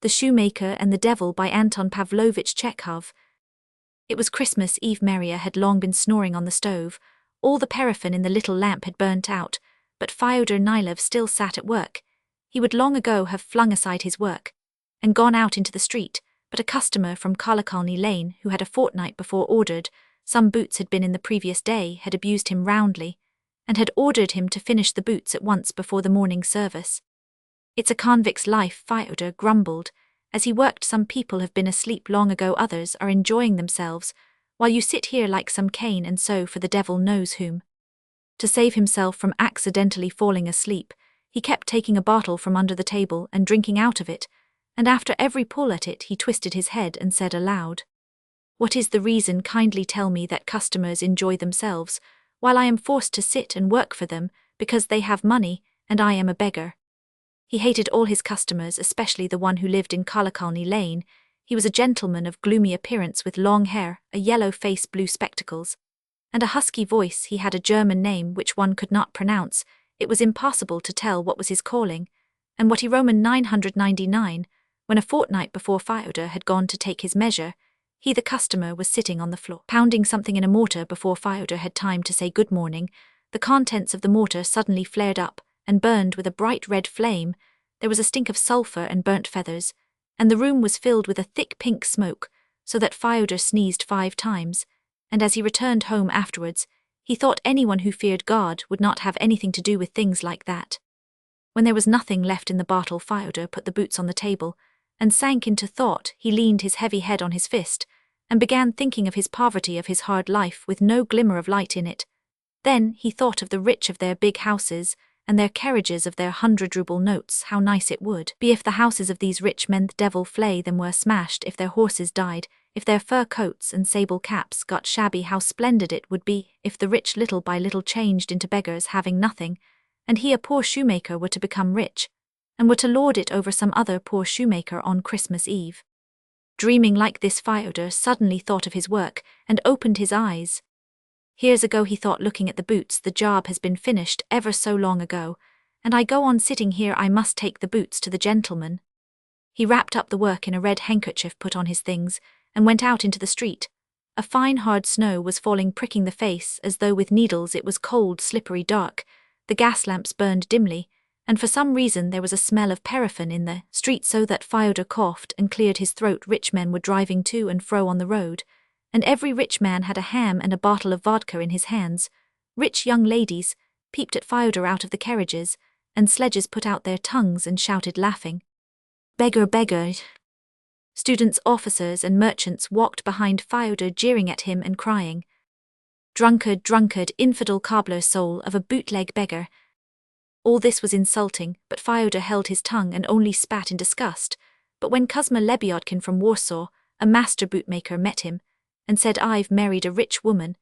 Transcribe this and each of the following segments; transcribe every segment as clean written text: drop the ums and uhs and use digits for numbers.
The Shoemaker and the Devil by Anton Pavlovich Chekhov. It was Christmas Eve. Maria had long been snoring on the stove. All the paraffin in the little lamp had burnt out, but Fyodor Nilov still sat at work. He would long ago have flung aside his work and gone out into the street, but a customer from Kolokolny Lane, who had a fortnight before ordered some boots had been in the previous day, had abused him roundly, and had ordered him to finish the boots at once before the morning service. "It's a convict's life," Fyodor grumbled. "As he worked, some people have been asleep long ago, others are enjoying themselves, while you sit here like some Cain and sew for the devil knows whom." To save himself from accidentally falling asleep, he kept taking a bottle from under the table and drinking out of it, and after every pull at it he twisted his head and said aloud, "What is the reason? Kindly tell me that customers enjoy themselves, while I am forced to sit and work for them because they have money, and I am a beggar." He hated all his customers, especially the one who lived in Kolokolny Lane. He was a gentleman of gloomy appearance with long hair, a yellow face, blue spectacles, and a husky voice. He had a German name which one could not pronounce. It was impossible to tell what was his calling, and what he Roman 999. When a fortnight before Fyodor had gone to take his measure, he, the customer, was sitting on the floor, pounding something in a mortar before Fyodor had time to say good morning. The contents of the mortar suddenly flared up and burned with a bright red flame. There was a stink of sulphur and burnt feathers, and the room was filled with a thick pink smoke, so that Fyodor sneezed 5 times, and as he returned home afterwards, he thought anyone who feared God would not have anything to do with things like that. When there was nothing left in the bottle, Fyodor put the boots on the table and sank into thought. He leaned his heavy head on his fist and began thinking of his poverty, of his hard life with no glimmer of light in it. Then he thought of the rich, of their big houses and their carriages, of their 100-ruble notes. How nice it would be if the houses of these rich men, the devil flay them, were smashed, if their horses died, if their fur coats and sable caps got shabby. How splendid it would be if the rich little by little changed into beggars, having nothing, and he, a poor shoemaker, were to become rich, and were to lord it over some other poor shoemaker on Christmas Eve. Dreaming like this, Fyodor suddenly thought of his work and opened his eyes. "Years ago," he thought, looking at the boots, "the job has been finished ever so long ago, and I go on sitting here. I must take the boots to the gentleman." He wrapped up the work in a red handkerchief, put on his things, and went out into the street. A fine hard snow was falling, pricking the face as though with needles. It was cold, slippery, dark. The gas lamps burned dimly, and for some reason there was a smell of paraffin in the street, so that Fyodor coughed and cleared his throat. Rich men were driving to and fro on the road, and every rich man had a ham and a bottle of vodka in his hands. Rich young ladies peeped at Fyodor out of the carriages, and sledges put out their tongues and shouted, laughing, "Beggar, beggar." Students, officers, and merchants walked behind Fyodor, jeering at him and crying, "Drunkard, drunkard, infidel, cobbler, soul of a bootleg beggar." All this was insulting, but Fyodor held his tongue and only spat in disgust. But when Kuzma Lebyadkin from Warsaw, a master bootmaker, met him, and said, "I've married a rich woman,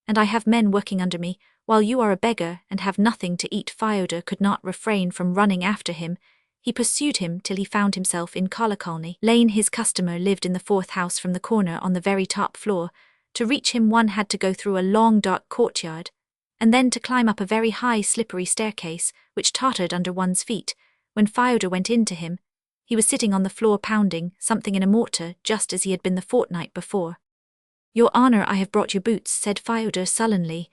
and I have men working under me, while you are a beggar and have nothing to eat," Fyodor could not refrain from running after him. He pursued him till he found himself in Kolokolny Lane. His customer lived in the 4th house from the corner on the very top floor. To reach him one had to go through a long dark courtyard, and then to climb up a very high slippery staircase, which tottered under one's feet. When Fyodor went in to him, he was sitting on the floor pounding something in a mortar, just as he had been the fortnight before. "Your Honor, I have brought your boots," said Fyodor sullenly.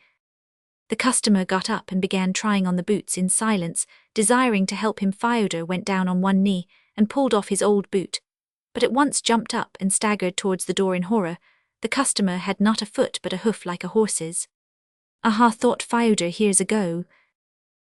The customer got up and began trying on the boots in silence, desiring to help him. Fyodor went down on one knee and pulled off his old boot, but at once jumped up and staggered towards the door in horror. The customer had not a foot but a hoof like a horse's. "Aha," thought Fyodor, "here's a go."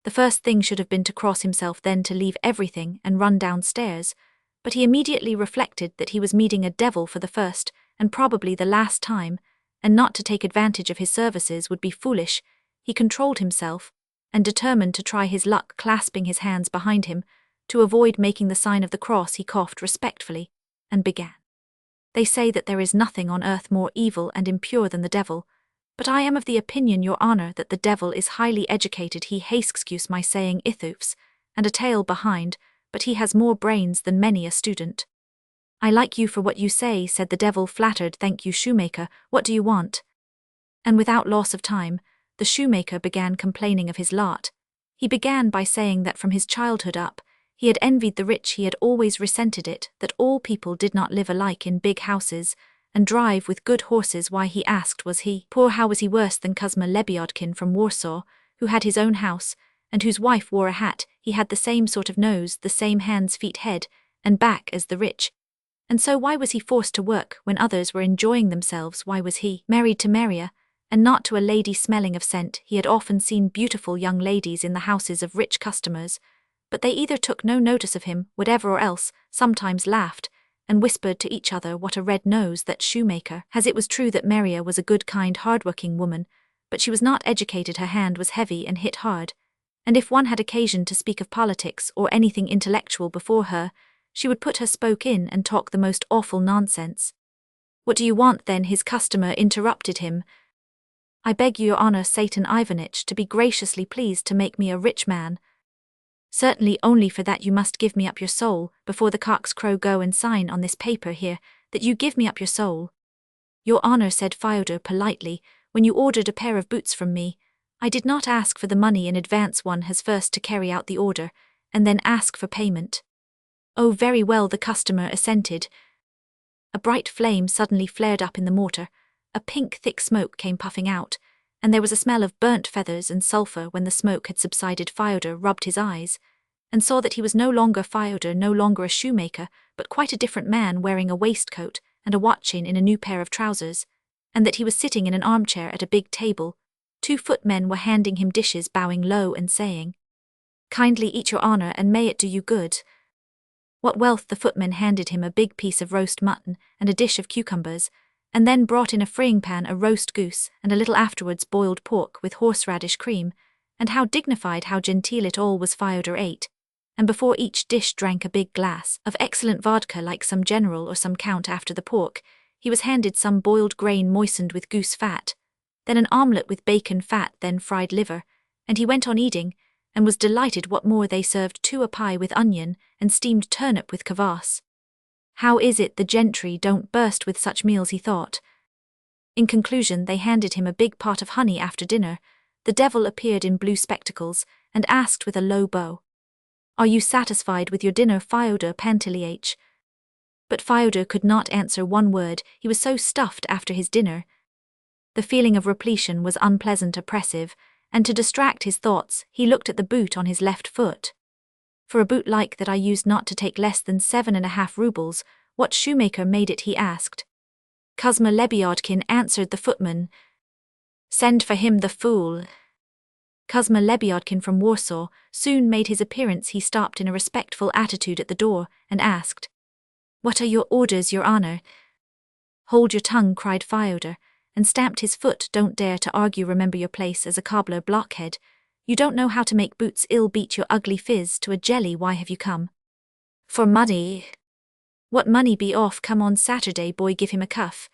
The first thing should have been to cross himself, then to leave everything and run downstairs, but he immediately reflected that he was meeting a devil for the first and probably the last time, and not to take advantage of his services would be foolish. He controlled himself and determined to try his luck. Clasping his hands behind him, to avoid making the sign of the cross, he coughed respectfully and began. "They say that there is nothing on earth more evil and impure than the devil, but I am of the opinion, Your Honor, that the devil is highly educated. He has, excuse my saying, ithufs, and a tail behind, but he has more brains than many a student." "I like you for what you say," said the devil, flattered. "Thank you, shoemaker. What do you want?" And without loss of time, the shoemaker began complaining of his lot. He began by saying that from his childhood up, He had envied the rich, he had always resented it, that all people did not live alike in big houses, and drive with good horses. Why, he asked, was he poor? How was he worse than Kuzma Lebiodkin from Warsaw, who had his own house, and whose wife wore a hat? He had the same sort of nose, the same hands, feet, head, and back as the rich. And so why was he forced to work when others were enjoying themselves? Why was he married to Maria, and not to a lady smelling of scent? He had often seen beautiful young ladies in the houses of rich customers, but they either took no notice of him, whatever, or else sometimes laughed, and whispered to each other, what a red nose that shoemaker has. It was true that Maria was a good, kind, hard-working woman, but she was not educated. Her hand was heavy and hit hard, and if one had occasion to speak of politics or anything intellectual before her, she would put her spoke in and talk the most awful nonsense. What do you want then? His customer interrupted him. I beg your honor, Satan Ivanitch, to be graciously pleased to make me a rich man. Certainly, only for that you must give me up your soul, before the cocks crow. Go and sign on this paper here, that you give me up your soul. Your honor, said Fyodor politely, when you ordered a pair of boots from me, I did not ask for the money in advance. One has first to carry out the order, and then ask for payment. Oh, very well, the customer assented. A bright flame suddenly flared up in the mortar, a pink thick smoke came puffing out, and there was a smell of burnt feathers and sulphur. When the smoke had subsided, Fyodor rubbed his eyes, and saw that he was no longer Fyodor, no longer a shoemaker, but quite a different man, wearing a waistcoat and a watch chain in a new pair of trousers, and that he was sitting in an armchair at a big table. 2 footmen were handing him dishes, bowing low and saying, Kindly eat, your honor, and may it do you good. What wealth! The footmen handed him a big piece of roast mutton and a dish of cucumbers, and then brought in a frying pan a roast goose, and a little afterwards boiled pork with horseradish cream, and how dignified, how genteel it all was. Fyodor ate, and before each dish drank a big glass of excellent vodka like some general or some count. After the pork, he was handed some boiled grain moistened with goose fat, then an omelette with bacon fat, then fried liver, and he went on eating, and was delighted. What more, they served too a pie with onion, and steamed turnip with kvass. How is it the gentry don't burst with such meals, he thought. In conclusion, they handed him a big pot of honey after dinner. The devil appeared in blue spectacles, and asked with a low bow, Are you satisfied with your dinner, Fyodor Pantelyich? But Fyodor could not answer one word, he was so stuffed after his dinner. The feeling of repletion was unpleasant, oppressive, and to distract his thoughts, he looked at the boot on his left foot. For a boot like that I used not to take less than 7.5 rubles. What shoemaker made it? He asked. Kuzma Lebiodkin, answered the footman. Send for him, the fool. Kuzma Lebiodkin from Warsaw soon made his appearance. He stopped in a respectful attitude at the door, and asked, What are your orders, your honor? Hold your tongue, cried Fyodor, and stamped his foot. Don't dare to argue. Remember your place as a cobbler, blockhead. You don't know how to make boots. Ill beat your ugly fizz to a jelly. Why have you come? For money. What money? Be off. Come on Saturday, boy, give him a cuff.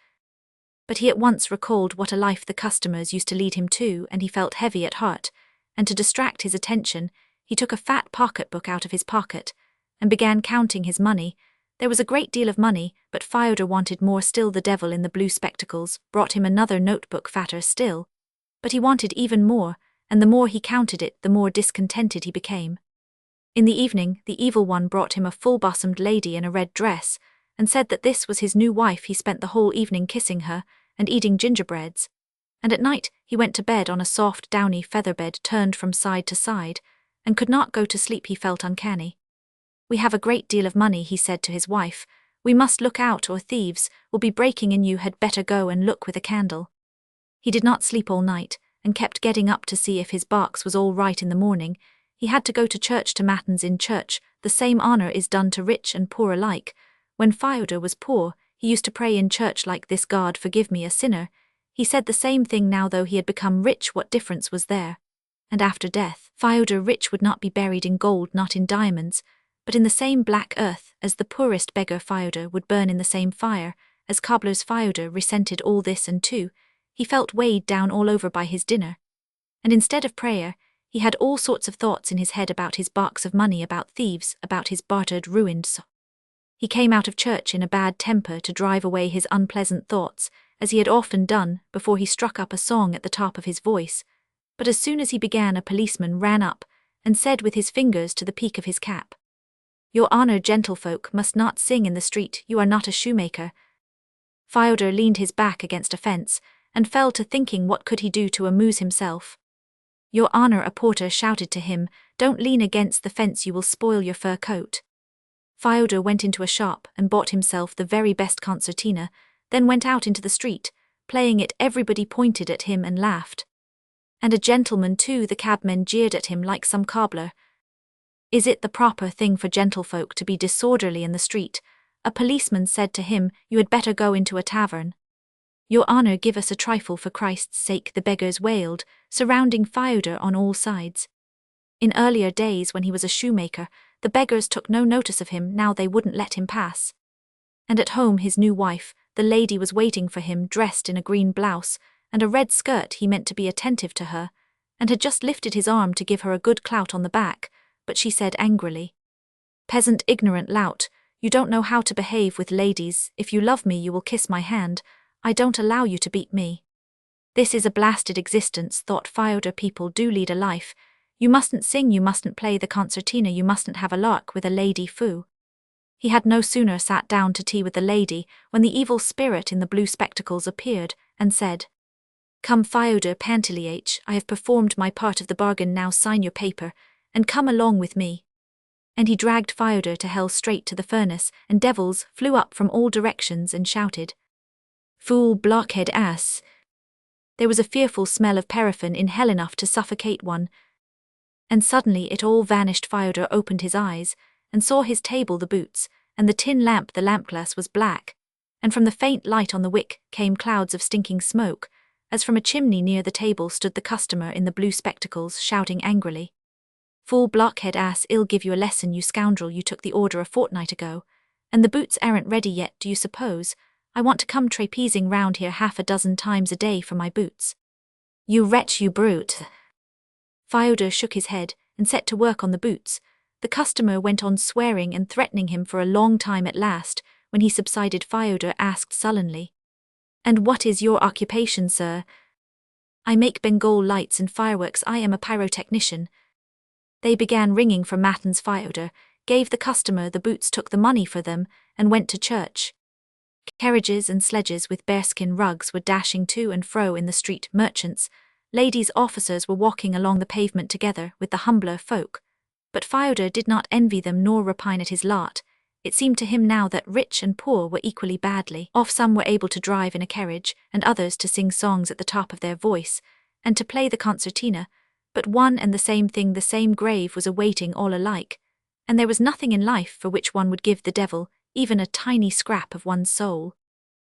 But he at once recalled what a life the customers used to lead him to, and he felt heavy at heart, and to distract his attention, he took a fat pocketbook out of his pocket, and began counting his money. There was a great deal of money, but Fyodor wanted more still. The devil in the blue spectacles brought him another notebook, fatter still, but he wanted even more, and the more he counted it, the more discontented he became. In the evening, the evil one brought him a full-bossomed lady in a red dress, and said that this was his new wife. He spent the whole evening kissing her, and eating gingerbreads, and at night he went to bed on a soft, downy feather bed turned from side to side, and could not go to sleep. He felt uncanny. We have a great deal of money, he said to his wife. We must look out, or thieves will be breaking in. You had better go and look with a candle. He did not sleep all night, and kept getting up to see if his box was all right in the morning. He had to go to church, to matins in church. The same honor is done to rich and poor alike. When Fyodor was poor, he used to pray in church like this, God forgive me, a sinner. He said the same thing now, though he had become rich. What difference was there? And after death, Fyodor rich would not be buried in gold, not in diamonds, but in the same black earth as the poorest beggar. Fyodor would burn in the same fire as cobblers. Fyodor resented all this, and too, he felt weighed down all over by his dinner. And instead of prayer, he had all sorts of thoughts in his head about his box of money, about thieves, about his bartered, ruined soul. He came out of church in a bad temper to drive away his unpleasant thoughts, as he had often done before. He struck up a song at the top of his voice, but as soon as he began, a policeman ran up and said with his fingers to the peak of his cap, Your honor, gentlefolk must not sing in the street, you are not a shoemaker. Fyodor leaned his back against a fence, and fell to thinking what could he do to amuse himself. Your honor, a porter shouted to him, don't lean against the fence, you will spoil your fur coat. Fyodor went into a shop and bought himself the very best concertina, then went out into the street, playing it. Everybody pointed at him and laughed. And a gentleman too, the cabmen jeered at him like some cobbler. Is it the proper thing for gentlefolk to be disorderly in the street? A policeman said to him, you had better go into a tavern. Your honor, give us a trifle for Christ's sake, the beggars wailed, surrounding Fyodor on all sides. In earlier days when he was a shoemaker, the beggars took no notice of him, now they wouldn't let him pass. And at home his new wife, the lady, was waiting for him dressed in a green blouse and a red skirt. He meant to be attentive to her, and had just lifted his arm to give her a good clout on the back, but she said angrily, peasant, ignorant lout, you don't know how to behave with ladies. If you love me you will kiss my hand. I don't allow you to beat me. This is a blasted existence, thought Fyodor. People do lead a life. You mustn't sing, you mustn't play the concertina, you mustn't have a lark with a lady foo. He had no sooner sat down to tea with the lady when the evil spirit in the blue spectacles appeared and said, come Fyodor Panteliach, I have performed my part of the bargain, now sign your paper and come along with me. And he dragged Fyodor to hell, straight to the furnace, and devils flew up from all directions and shouted, fool, blockhead, ass. There was a fearful smell of paraffin in hell, enough to suffocate one. And suddenly it all vanished. Fyodor opened his eyes and saw his table, the boots, and the tin lamp. The lampglass was black, and from the faint light on the wick came clouds of stinking smoke, as from a chimney. Near the table stood the customer in the blue spectacles, shouting angrily, fool, blockhead, ass, I'll give you a lesson, you scoundrel. You took the order a fortnight ago, and the boots aren't ready yet. Do you suppose I want to come trapezing round here half a dozen times a day for my boots? You wretch, you brute. Fyodor shook his head and set to work on the boots. The customer went on swearing and threatening him for a long time. At last, when he subsided, Fyodor asked sullenly, and what is your occupation, sir? I make Bengal lights and fireworks. I am a pyrotechnician. They began ringing for matins. Fyodor gave the customer the boots, took the money for them, and went to church. Carriages and sledges with bearskin rugs were dashing to and fro in the street. Merchants, ladies, officers were walking along the pavement together with the humbler folk. But Fyodor did not envy them nor repine at his lot. It seemed to him now that rich and poor were equally badly off. Some were able to drive in a carriage, and others to sing songs at the top of their voice, and to play the concertina, but one and the same thing, the same grave, was awaiting all alike, and there was nothing in life for which one would give the devil even a tiny scrap of one's soul.